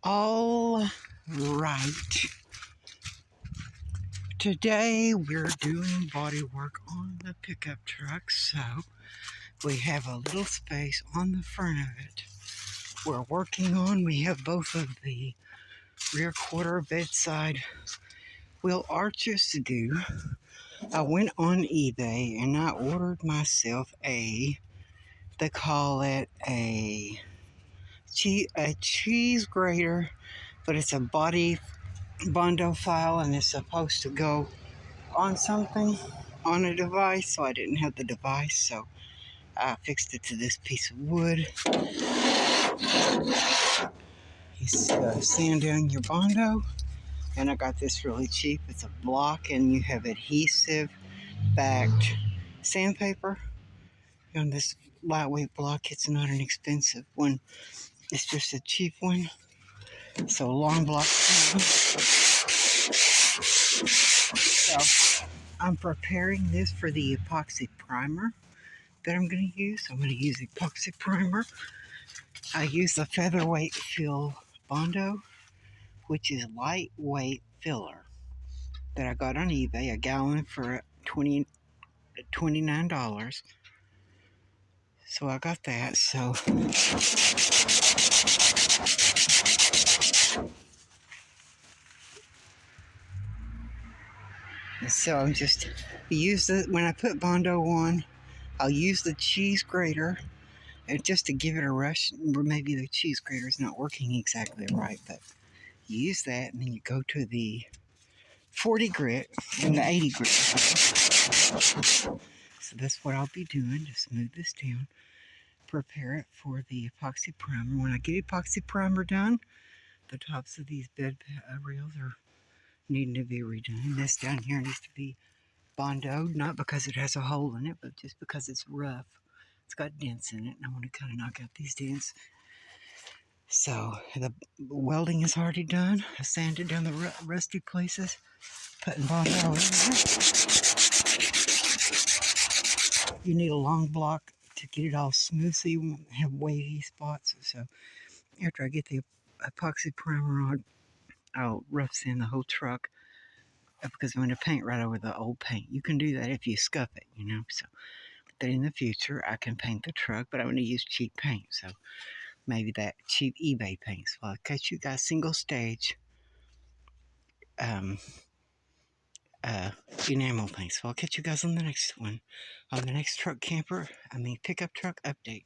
All right. Today we're doing body work on the pickup truck, so we have a little space on the front of it. We're working on, we have both of the rear quarter bedside wheel arches to do. I went on eBay and I ordered myself they call it a cheese grater, but it's a body Bondo file and it's supposed to go on something on a device, so I didn't have the device, so I fixed it to this piece of wood. You sand down your Bondo, and I got this really cheap. It's a block and you have adhesive backed sandpaper on this lightweight block. It's not an expensive one, it's just a cheap one, so long block. So I'm preparing this for the epoxy primer that I'm going to use. I'm going to use epoxy primer. I use the featherweight fill Bondo, which is lightweight filler that I got on eBay, a gallon for $29. So I got that. So I'm just when I put Bondo on, I'll use the cheese grater and just to give it a rush. Maybe the cheese grater is not working exactly right, but you use that and then you go to the 40 grit and the 80 grit. So that's what I'll be doing to smooth this down, prepare it for the epoxy primer. When I get epoxy primer done, the tops of these bed rails are needing to be redone. This down here needs to be Bondoed, not because it has a hole in it, but just because it's rough. It's got dents in it, and I want to kind of knock out these dents. So the welding is already done. I sanded down the rusty places, putting Bondo in there. You need a long block to get it all smooth so you won't have wavy spots. So after I get the epoxy primer on, I'll rough sand the whole truck because I'm going to paint right over the old paint. You can do that if you scuff it, so that in the future I can paint the truck, but I'm going to use cheap paint, so maybe that cheap eBay paint. So I'll catch you guys single stage enamel paint. So I'll catch you guys on the next one, on the next pickup truck update.